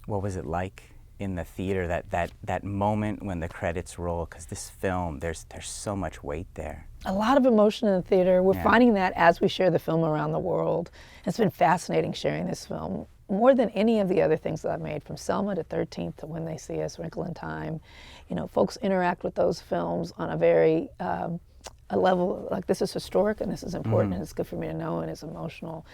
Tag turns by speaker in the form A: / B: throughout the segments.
A: What was it like in the theater, that moment when the credits roll? Because this film, there's so much weight there.
B: A lot of emotion in the theater. We're finding that as we share the film around the world. It's been fascinating sharing this film, more than any of the other things that I've made, from Selma to 13th to When They See Us, Wrinkle in Time. You know, folks interact with those films on a very, a level, like, this is historic and this is important and it's good for me to know and it's emotional.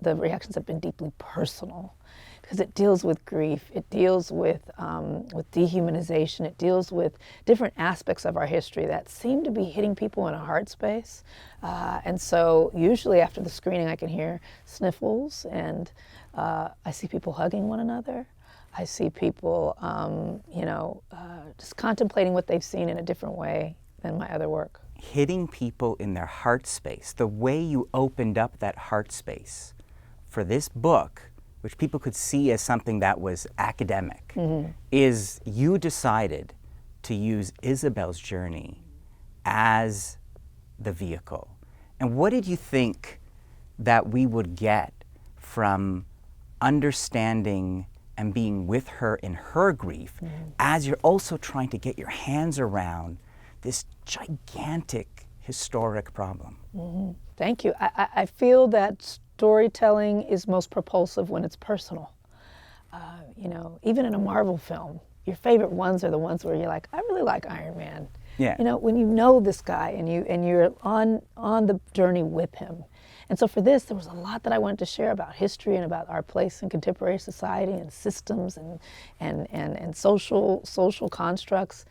B: The reactions have been deeply personal, because it deals with grief, it deals with dehumanization, it deals with different aspects of our history that seem to be hitting people in a heart space. And so usually after the screening I can hear sniffles, and I see people hugging one another. I see people, just contemplating what they've seen in a different way than my other work.
A: Hitting people in their heart space, the way you opened up that heart space for this book, which people could see as something that was academic, is you decided to use Isabel's journey as the vehicle. And what did you think that we would get from understanding and being with her in her grief, as you're also trying to get your hands around this gigantic historic problem?
B: Thank you. I feel that storytelling is most propulsive when it's personal. Even in a Marvel film, your favorite ones are the ones where you're like, I really like Iron Man.
A: Yeah.
B: When you know this guy and you're on the journey with him. And so for this, there was a lot that I wanted to share about history and about our place in contemporary society and systems and social constructs.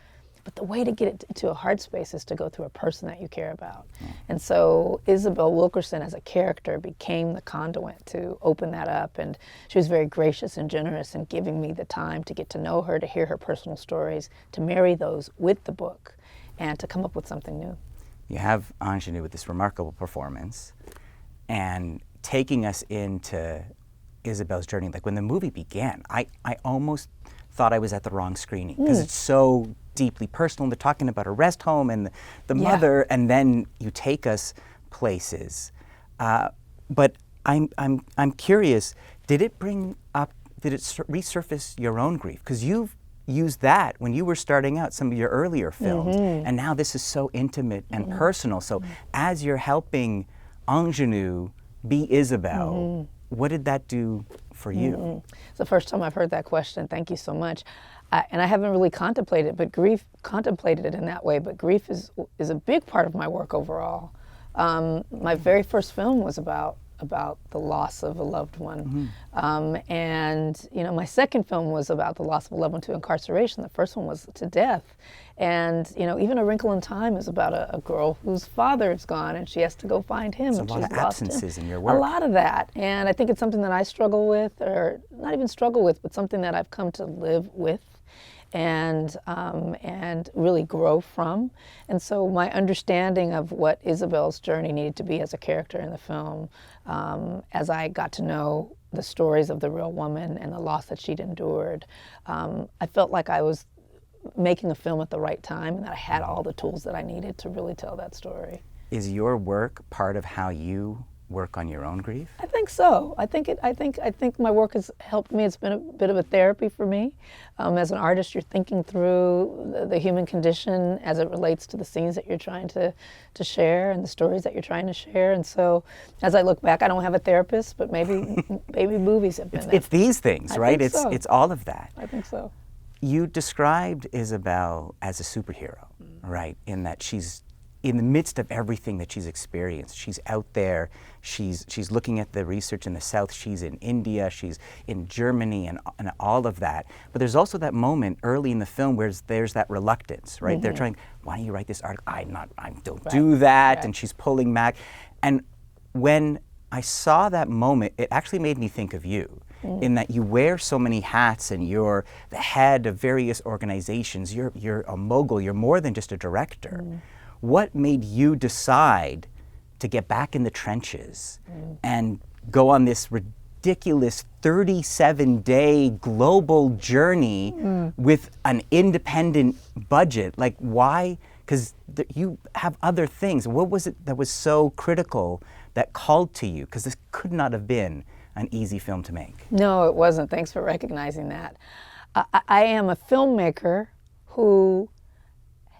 B: But the way to get it into a heart space is to go through a person that you care about. And so Isabel Wilkerson as a character became the conduit to open that up. And she was very gracious and generous in giving me the time to get to know her, to hear her personal stories, to marry those with the book, and to come up with something new.
A: You have Ingenue with this remarkable performance, and taking us into Isabel's journey. Like, when the movie began, I almost thought I was at the wrong screening, because it's so deeply personal. They're talking about a rest home and the mother, and then you take us places. But I'm curious, did it resurface your own grief? Because you've used that when you were starting out, some of your earlier films, and now this is so intimate and personal. So as you're helping Ingenue be Isabel, what did that do for you?
B: It's the first time I've heard that question. Thank you so much. And I haven't really contemplated it in that way, but grief is a big part of my work overall. My very first film was about the loss of a loved one. And my second film was about the loss of a loved one to incarceration. The first one was to death. And even A Wrinkle in Time is about a girl whose father is gone and she has to go find him.
A: There's a lot of absences in your work.
B: A lot of that. And I think it's something that I struggle with, or not even struggle with, but something that I've come to live with and really grow from. And so my understanding of what Isabel's journey needed to be as a character in the film, as I got to know the stories of the real woman and the loss that she'd endured, I felt like I was making a film at the right time, and that I had all the tools that I needed to really tell that story.
A: Is your work part of how you work on your own grief?
B: I think so. I think my work has helped me. It's been a bit of a therapy for me. As an artist, you're thinking through the human condition as it relates to the scenes that you're trying to share and the stories that you're trying to share. And so, as I look back, I don't have a therapist, but maybe movies have been.
A: It's these things, right? It's all of that.
B: I think so.
A: You described Isabel as a superhero, right? In that she's in the midst of everything that she's experienced. She's out there, she's looking at the research in the South, she's in India, she's in Germany, and all of that. But there's also that moment early in the film where there's that reluctance, right? They're trying, why don't you write this article? I don't do that, and she's pulling back. And when I saw that moment, it actually made me think of you. In that you wear so many hats, and you're the head of various organizations, you're a mogul, you're more than just a director. What made you decide to get back in the trenches and go on this ridiculous 37-day global journey with an independent budget? Like, why? Because you have other things. What was it that was so critical that called to you? Because this could not have been an easy film to make.
B: No, it wasn't. Thanks for recognizing that. I am a filmmaker who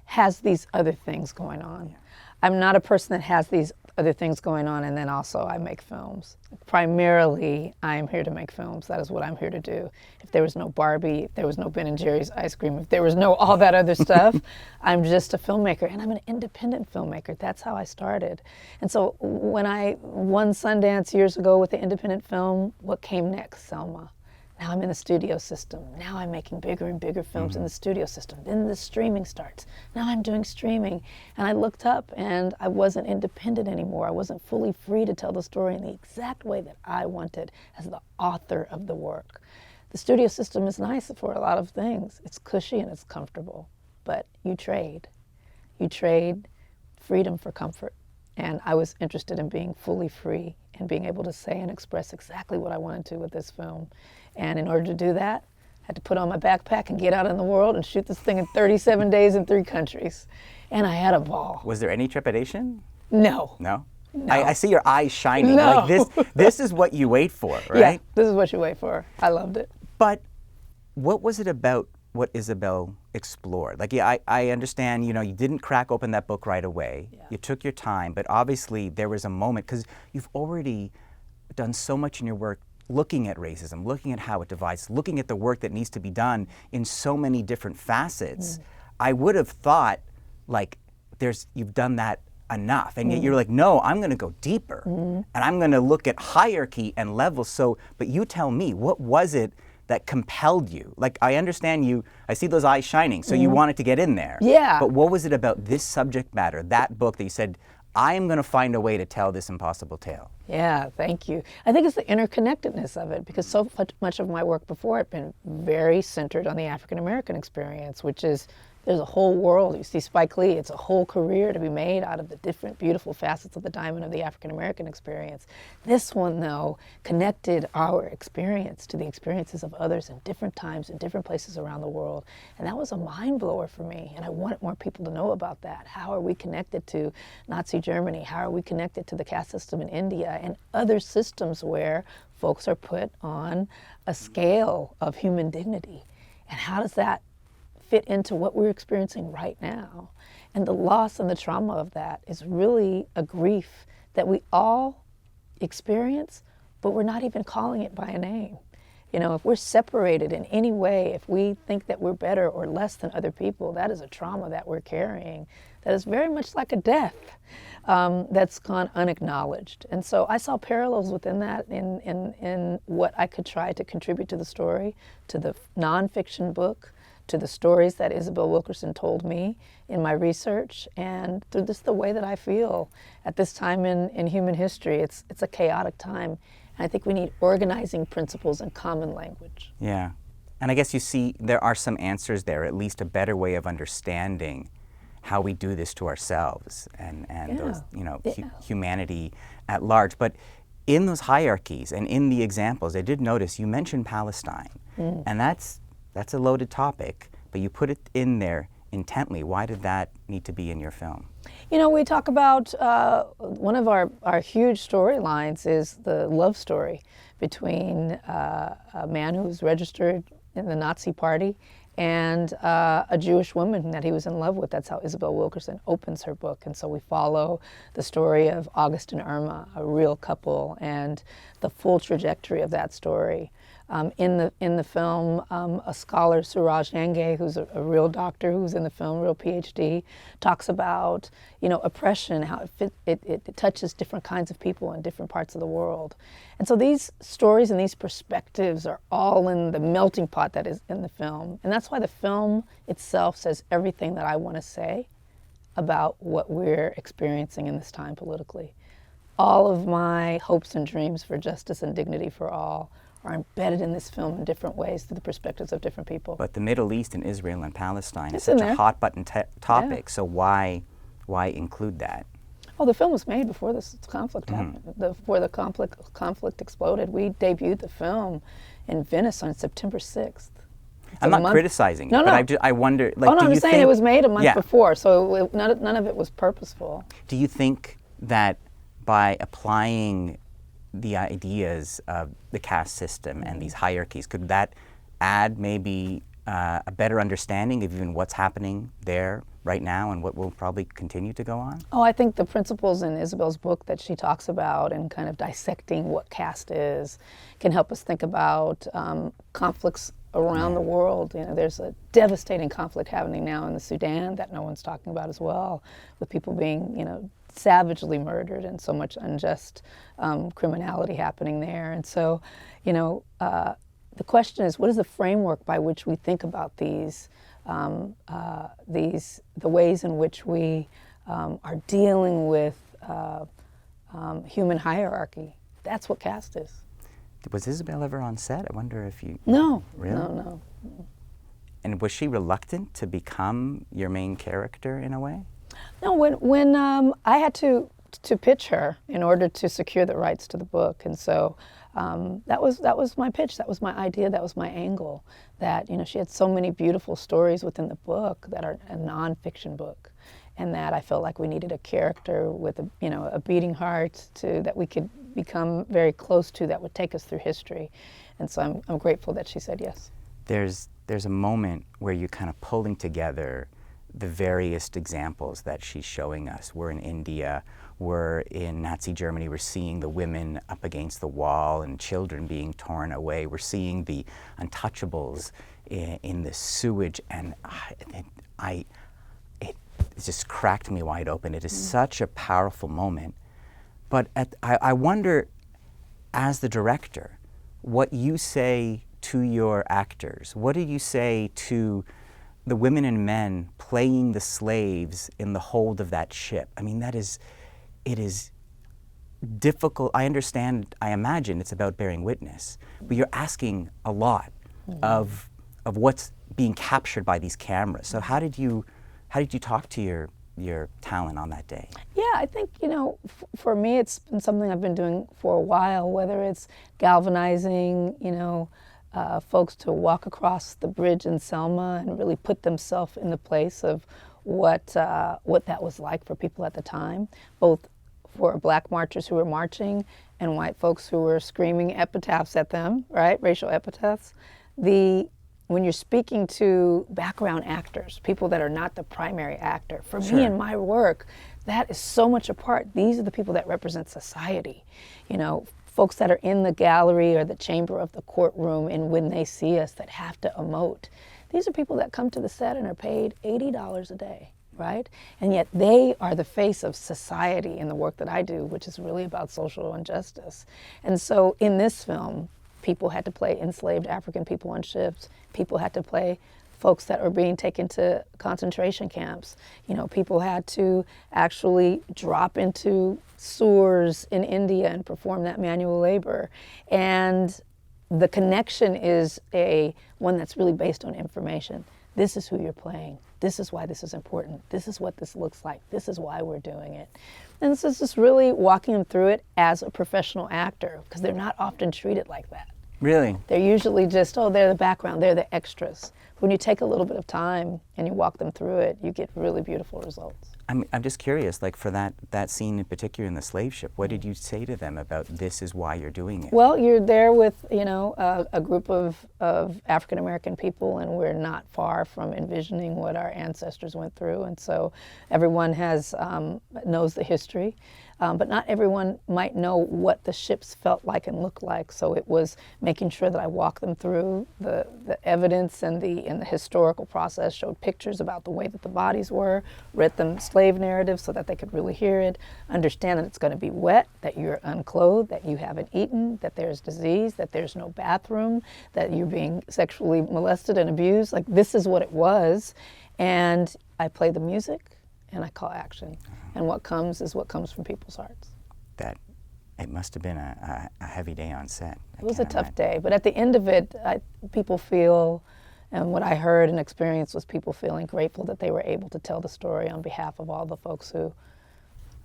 B: has these other things going on. Yeah. I'm not a person that has these other things going on and then also I make films. Primarily, I'm here to make films. That is what I'm here to do. If there was no Barbie, if there was no Ben & Jerry's ice cream, if there was no all that other stuff, I'm just a filmmaker, and I'm an independent filmmaker. That's how I started. And so when I won Sundance years ago with the independent film, what came next? Selma. Now I'm in the studio system. Now I'm making bigger and bigger films in the studio system. Then the streaming starts. Now I'm doing streaming. And I looked up and I wasn't independent anymore. I wasn't fully free to tell the story in the exact way that I wanted as the author of the work. The studio system is nice for a lot of things. It's cushy and it's comfortable, but you trade. You trade freedom for comfort. And I was interested in being fully free and being able to say and express exactly what I wanted to with this film. And in order to do that, I had to put on my backpack and get out in the world and shoot this thing in 37 days in 3 countries. And I had a ball.
A: Was there any trepidation?
B: No.
A: No?
B: No.
A: I see your eyes shining.
B: No.
A: Like this is what you wait for, right?
B: Yeah, this is what you wait for. I loved it.
A: But what was it about what Isabel explored? Like, yeah, I understand, you didn't crack open that book right away. Yeah. You took your time, but obviously there was a moment, because you've already done so much in your work looking at racism, looking at how it divides, looking at the work that needs to be done in so many different facets. I would have thought, like, you've done that enough, and yet you're like, no, I'm going to go deeper, and I'm going to look at hierarchy and levels. So, but you tell me, what was it that compelled you? Like, I understand I see those eyes shining, so you wanted to get in there.
B: Yeah.
A: But what was it about this subject matter, that book, that you said, I am going to find a way to tell this impossible tale?
B: Yeah, thank you. I think it's the interconnectedness of it, because so much of my work before had been very centered on the African American experience, which is, there's a whole world. You see Spike Lee, it's a whole career to be made out of the different beautiful facets of the diamond of the African American experience. This one, though, connected our experience to the experiences of others in different times, in different places around the world. And that was a mind blower for me, and I wanted more people to know about that. How are we connected to Nazi Germany? How are we connected to the caste system in India and other systems where folks are put on a scale of human dignity? And how does that fit into what we're experiencing right now? And the loss and the trauma of that is really a grief that we all experience, but we're not even calling it by a name. If we're separated in any way, if we think that we're better or less than other people, that is a trauma that we're carrying that is very much like a death that's gone unacknowledged. And so I saw parallels within that in what I could try to contribute to the story, to the nonfiction book, to the stories that Isabel Wilkerson told me in my research, and through just the way that I feel at this time in human history. It's a chaotic time, and I think we need organizing principles and common language.
A: Yeah, and I guess you see there are some answers there, at least a better way of understanding how we do this to ourselves and those, humanity at large. But in those hierarchies and in the examples, I did notice you mentioned Palestine, and that's a loaded topic, but you put it in there intently. Why did that need to be in your film?
B: We talk about one of our huge storylines is the love story between a man who was registered in the Nazi Party and a Jewish woman that he was in love with. That's how Isabel Wilkerson opens her book. And so we follow the story of August and Irma, a real couple, and the full trajectory of that story. In the film, a scholar, Suraj Yange, who's a real doctor who's in the film, real PhD, talks about oppression, how it touches different kinds of people in different parts of the world. And so these stories and these perspectives are all in the melting pot that is in the film. And that's why the film itself says everything that I want to say about what we're experiencing in this time politically. All of my hopes and dreams for justice and dignity for all are embedded in this film in different ways through the perspectives of different people.
A: But the Middle East and Israel and Palestine
B: It's
A: is such
B: in
A: a
B: there.
A: hot button topic,
B: Yeah.
A: so why include that?
B: Oh, the film was made before this conflict happened, before the conflict exploded. We debuted the film in Venice on September 6th.
A: I'm not criticizing it,
B: No,
A: but
B: no.
A: I wonder, like, do
B: I'm
A: you
B: saying
A: think,
B: it was made a month
A: Yeah.
B: before, so none of it was purposeful.
A: Do you think that by applying the ideas of the caste system and these hierarchies, could that add maybe a better understanding of even what's happening there right now and what will probably continue to go on?
B: Oh, I think the principles in Isabel's book that she talks about and kind of dissecting what caste is can help us think about conflicts around the world. You know, there's a devastating conflict happening now in the Sudan that no one's talking about as well, with people being, you know, savagely murdered and so much unjust criminality happening there. And so, you know, the question is, what is the framework by which we think about the ways in which we are dealing with human hierarchy? That's what caste is.
A: Was Isabel ever on set? I wonder if you...
B: No.
A: Really?
B: No.
A: And was she reluctant to become your main character in a way?
B: No, when I had to pitch her in order to secure the rights to the book, and so that was my pitch, that was my idea, that was my angle. That, you know, she had so many beautiful stories within the book that are a nonfiction book, and that I felt like we needed a character with a beating heart that we could become very close to, that would take us through history, and so I'm grateful that she said yes.
A: There's a moment where you're kind of pulling together the various examples that she's showing us. We're in India, we're in Nazi Germany, we're seeing the women up against the wall and children being torn away. We're seeing the untouchables in the sewage, and it just cracked me wide open. It is such a powerful moment. But I wonder, as the director, what you say to your actors. What do you say to the women and men playing the slaves in the hold of that ship? I mean, it is difficult. I understand, I imagine it's about bearing witness, but you're asking a lot of what's being captured by these cameras. So how did you talk to your talent on that day?
B: Yeah, I think, you know, for me, it's been something I've been doing for a while, whether it's galvanizing, you know, folks to walk across the bridge in Selma and really put themselves in the place of what that was like for people at the time, both for black marchers who were marching and white folks who were screaming epitaphs at them, right, racial epitaphs. When you're speaking to background actors, people that are not the primary actor, for me in my work, that is so much a part. These are the people that represent society, you know, folks that are in the gallery or the chamber of the courtroom, and when they see us that have to emote. These are people that come to the set and are paid $80 a day, right? And yet they are the face of society in the work that I do, which is really about social injustice. And so in this film, people had to play enslaved African people on ships. People had to play folks that are being taken to concentration camps. You know, people had to actually drop into sewers in India and perform that manual labor. And the connection is one that's really based on information. This is who you're playing. This is why this is important. This is what this looks like. This is why we're doing it. And this is just really walking them through it as a professional actor, because they're not often treated like that.
A: Really?
B: They're usually just, they're the background, they're the extras. When you take a little bit of time and you walk them through it, you get really beautiful results.
A: I'm just curious, like for that scene in particular in the slave ship, what did you say to them about this is why you're doing it?
B: Well, you're there with, you know, a group of African American people, and we're not far from envisioning what our ancestors went through, and so everyone knows the history. But not everyone might know what the ships felt like and looked like. So it was making sure that I walked them through the evidence and the historical process, showed pictures about the way that the bodies were, read them slave narratives so that they could really hear it, understand that it's going to be wet, that you're unclothed, that you haven't eaten, that there's disease, that there's no bathroom, that you're being sexually molested and abused. Like, this is what it was. And I play the music and I call action. And what comes is what comes from people's hearts.
A: It must have been a heavy day on set.
B: It was a tough day, but at the end of it, people feel, and what I heard and experienced was people feeling grateful that they were able to tell the story on behalf of all the folks who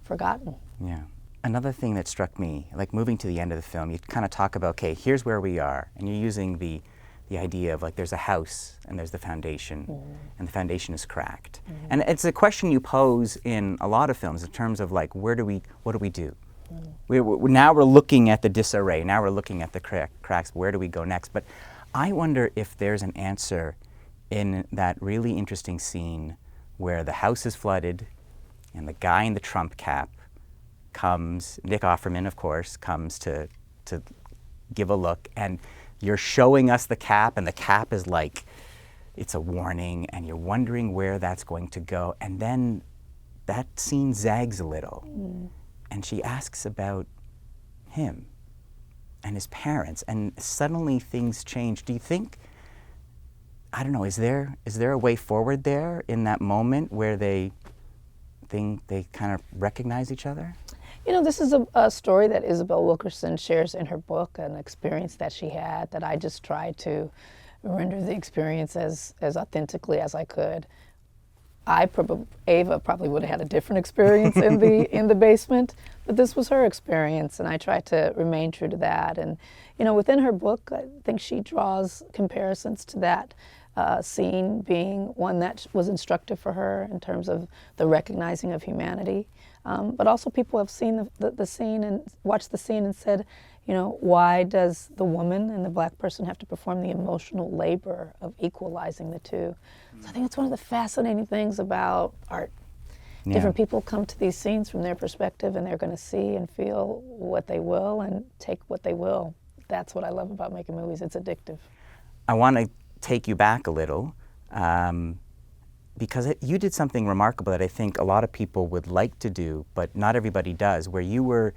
B: forgotten.
A: Yeah. Another thing that struck me, like moving to the end of the film, you kind of talk about, okay, here's where we are, and you're using the idea of like there's a house and there's the foundation, and the foundation is cracked. And it's a question you pose in a lot of films in terms of like what do we do? Now we're looking at the disarray. Now we're looking at the cracks. Where do we go next? But I wonder if there's an answer in that really interesting scene where the house is flooded and the guy in the Trump cap comes, Nick Offerman, of course, comes to give a look, and you're showing us the cap, and the cap is like, it's a warning, and you're wondering where that's going to go. And then that scene zags a little, and she asks about him and his parents, and suddenly things change. Do you think, I don't know, is there a way forward there in that moment where they kind of recognize each other?
B: You know, this is a story that Isabel Wilkerson shares in her book, an experience that she had that I just tried to render the experience as authentically as I could. Ava probably would have had a different experience in the basement, but this was her experience, and I tried to remain true to that. And you know, within her book, I think she draws comparisons to that scene being one that was instructive for her in terms of the recognizing of humanity. But also people have seen the scene and watched the scene and said, you know, why does the woman and the black person have to perform the emotional labor of equalizing the two? So I think it's one of the fascinating things about art. Yeah. Different people come to these scenes from their perspective, and they're going to see and feel what they will and take what they will. That's what I love about making movies. It's addictive.
A: I want to take you back a little. Because you did something remarkable that I think a lot of people would like to do, but not everybody does, where you were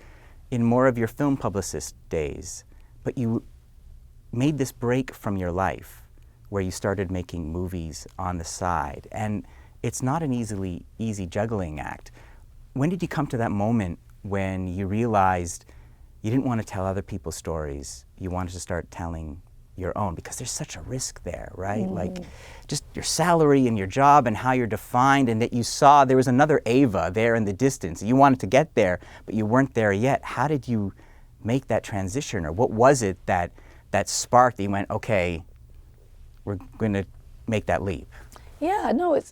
A: in more of your film publicist days, but you made this break from your life where you started making movies on the side. And it's not an easy juggling act. When did you come to that moment when you realized you didn't want to tell other people's stories, you wanted to start telling your own, because there's such a risk there, right? Like just your salary and your job and how you're defined, and that you saw there was another Ava there in the distance. You wanted to get there, but you weren't there yet. How did you make that transition, or what was it that sparked that you went, okay, we're going to make that leap?
B: Yeah, no, it's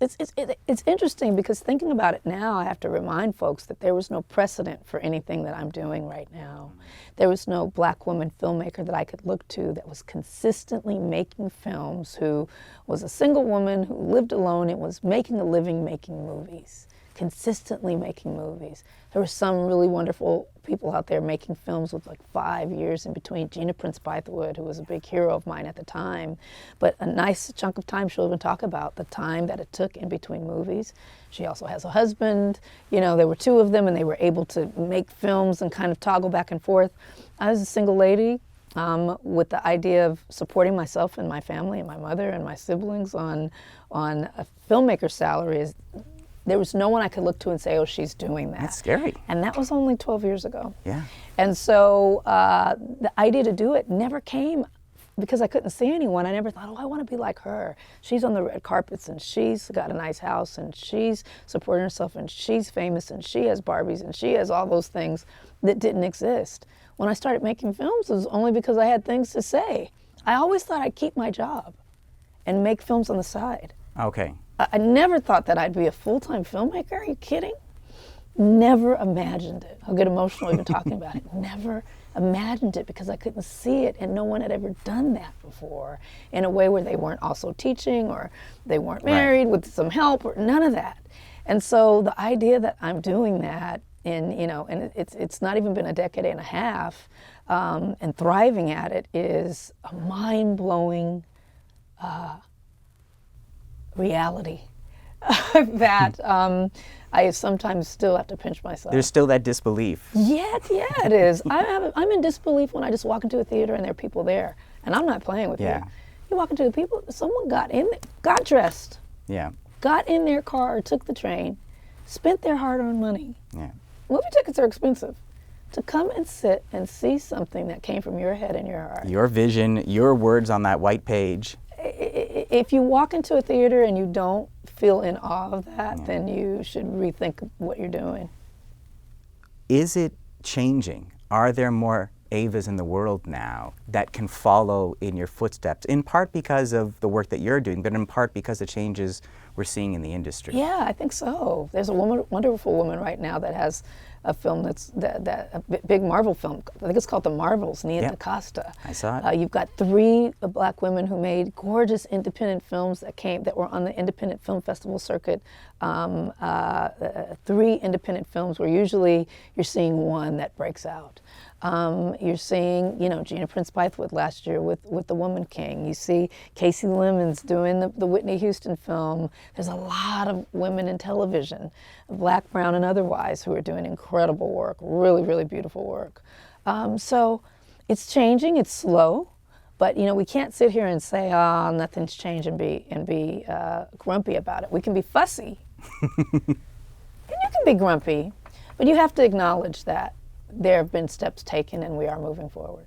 B: interesting because thinking about it now, I have to remind folks that there was no precedent for anything that I'm doing right now. There was no black woman filmmaker that I could look to that was consistently making films, who was a single woman who lived alone and was making a living making movies, consistently making movies. There were some really wonderful people out there making films with like 5 years in between. Gina Prince Bythewood, who was a big hero of mine at the time, but a nice chunk of time she'll even talk about the time that it took in between movies. She also has a husband. You know, there were two of them, and they were able to make films and kind of toggle back and forth. I was a single lady with the idea of supporting myself and my family and my mother and my siblings on a filmmaker's salary. There was no one I could look to and say, oh, she's doing that.
A: That's scary.
B: And that was only 12 years ago.
A: Yeah.
B: And so the idea to do it never came because I couldn't see anyone. I never thought, oh, I want to be like her. She's on the red carpets, and she's got a nice house, and she's supporting herself, and she's famous, and she has Barbies, and she has all those things that didn't exist. When I started making films, it was only because I had things to say. I always thought I'd keep my job and make films on the side.
A: Okay.
B: I never thought that I'd be a full-time filmmaker. Are you kidding? Never imagined it. I'll get emotional even talking about it. Never imagined it because I couldn't see it, and no one had ever done that before in a way where they weren't also teaching, or they weren't married with some help, or none of that. And so the idea that I'm doing that and it's not even been a decade and a half, and thriving at it is a mind-blowing reality that I sometimes still have to pinch myself.
A: There's still that disbelief.
B: Yeah, it is. I'm in disbelief when I just walk into a theater and there are people there, and I'm not playing with you. You walk into the people, someone got dressed, got in their car or took the train, spent their hard-earned money.
A: Yeah.
B: Movie tickets are expensive. To come and sit and see something that came from your head and your heart.
A: Your vision, your words on that white page.
B: If you walk into a theater and you don't feel in awe of that, then you should rethink what you're doing.
A: Is it changing? Are there more Avas in the world now that can follow in your footsteps, in part because of the work that you're doing, but in part because of changes we're seeing in the industry?
B: Yeah, I think so. There's a wonderful woman right now that has a film that's a big Marvel film. I think it's called The Marvels, Nia Caste.
A: I saw it.
B: You've got 3 black women who made gorgeous independent films that were on the independent film festival circuit. 3 independent films where usually you're seeing one that breaks out. You're seeing, Gina Prince Bythewood last year with The Woman King. You see Casey Lemons doing the Whitney Houston film. There's a lot of women in television, black, brown, and otherwise, who are doing incredible work, really, really beautiful work. So it's changing, it's slow, but we can't sit here and say, nothing's changed and be grumpy about it. We can be fussy, and you can be grumpy, but you have to acknowledge that there have been steps taken and we are moving forward.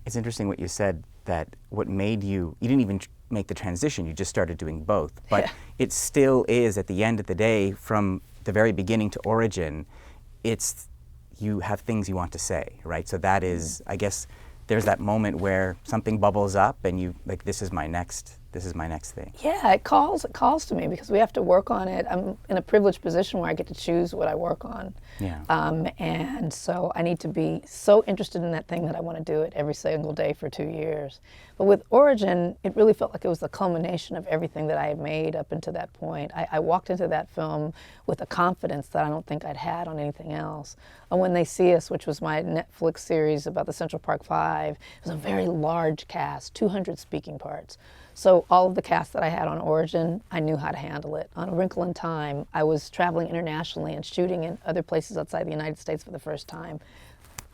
A: It's interesting what you said, that what made you didn't even make the transition, you just started doing both. But it still is, at the end of the day, from the very beginning to Origin, you have things you want to say, right? So that is, I guess, there's that moment where something bubbles up and you, like, this is my next thing.
B: Yeah, it calls to me because we have to work on it. I'm in a privileged position where I get to choose what I work on.
A: Yeah.
B: And so I need to be so interested in that thing that I want to do it every single day for 2 years. But with Origin, it really felt like it was the culmination of everything that I had made up until that point. I walked into that film with a confidence that I don't think I'd had on anything else. And When They See Us, which was my Netflix series about the Central Park Five, it was a very large cast, 200 speaking parts. So all of the cast that I had on Origin, I knew how to handle it. On A Wrinkle in Time, I was traveling internationally and shooting in other places outside the United States for the first time.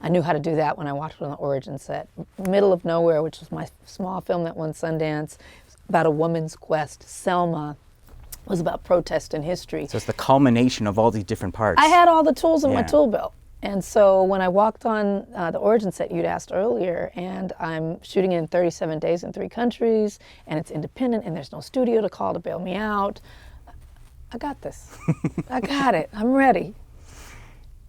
B: I knew how to do that when I watched it on the Origin set. Middle of Nowhere, which was my small film that won Sundance, about a woman's quest. Selma was about protest and history.
A: So it's the culmination of all these different parts.
B: I had all the tools in my tool belt. And so when I walked on the Origin set you'd asked earlier, and I'm shooting in 37 days in 3 countries, and it's independent, and there's no studio to call to bail me out, I got this. I got it. I'm ready.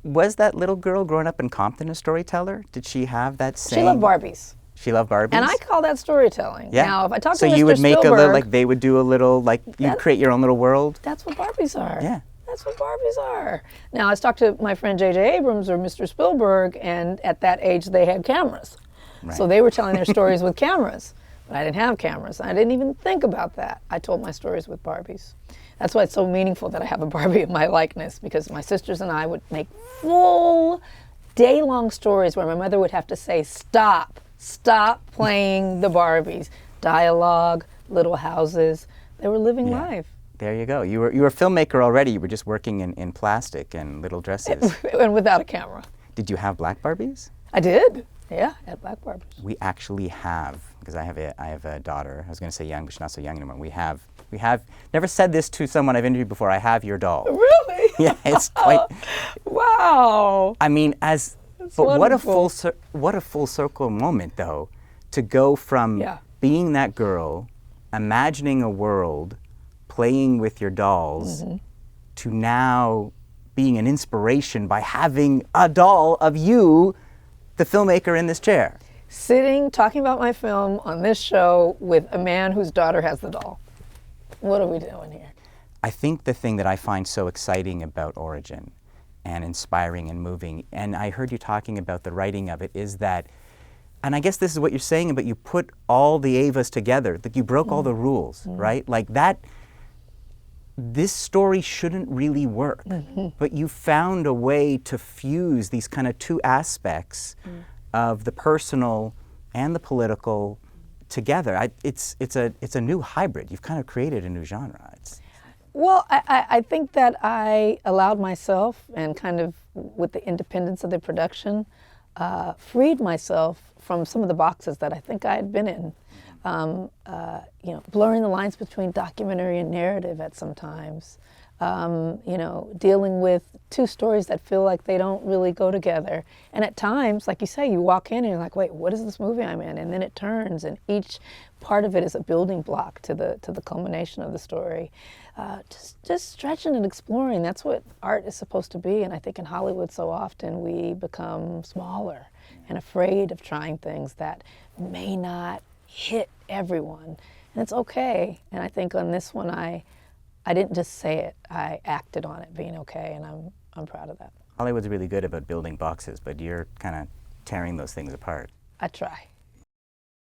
A: Was that little girl growing up in Compton a storyteller? Did she have that same?
B: She loved Barbies.
A: She loved Barbies?
B: And I call that storytelling.
A: Yeah.
B: Now, if I talk to
A: so
B: Mr.
A: you would make
B: Spielberg,
A: they would do a little, you'd create your own little world?
B: That's what Barbies are.
A: Yeah.
B: That's what Barbies are. Now, I talked to my friend J.J. Abrams or Mr. Spielberg, and at that age, they had cameras.
A: Right.
B: So they were telling their stories with cameras. But I didn't have cameras. I didn't even think about that. I told my stories with Barbies. That's why it's so meaningful that I have a Barbie of my likeness, because my sisters and I would make full day-long stories where my mother would have to say, stop playing the Barbies. Dialogue, little houses. They were living life.
A: There you go. You were a filmmaker already. You were just working in plastic and little dresses.
B: And without a camera. Did
A: you have black Barbies?
B: I did. Yeah, I had black Barbies.
A: We actually have, because I have a daughter. I was going to say young, but she's not so young anymore. We have never said this to someone I've interviewed before. I have your doll.
B: Really?
A: Yeah, it's quite.
B: Wow.
A: I mean,
B: That's
A: but
B: wonderful.
A: what a full circle moment though, to go from being that girl, imagining a world, playing with your dolls, to now being an inspiration by having a doll of you, the filmmaker, in this chair.
B: Sitting, talking about my film on this show with a man whose daughter has the doll. What are we doing here?
A: I think the thing that I find so exciting about Origin and inspiring and moving, and I heard you talking about the writing of it, is that, and I guess this is what you're saying, but you put all the Avas together, that you broke all the rules, right? Like that, this story shouldn't really work, but you found a way to fuse these kind of 2 aspects of the personal and the political together. It's a new hybrid. You've kind of created a new genre.
B: Well, I think that I allowed myself, and kind of with the independence of the production, freed myself from some of the boxes that I think I had been in. Blurring the lines between documentary and narrative at some times. Dealing with 2 stories that feel like they don't really go together. And at times, like you say, you walk in and you're like, wait, what is this movie I'm in? And then it turns, and each part of it is a building block to the culmination of the story. Just stretching and exploring, that's what art is supposed to be. And I think in Hollywood so often we become smaller and afraid of trying things that may not hit everyone. And it's okay. And I think on this one, I didn't just say it, I acted on it being okay, and I'm proud of that.
A: Hollywood's really good about building boxes, but you're kind of tearing those things apart.
B: I try.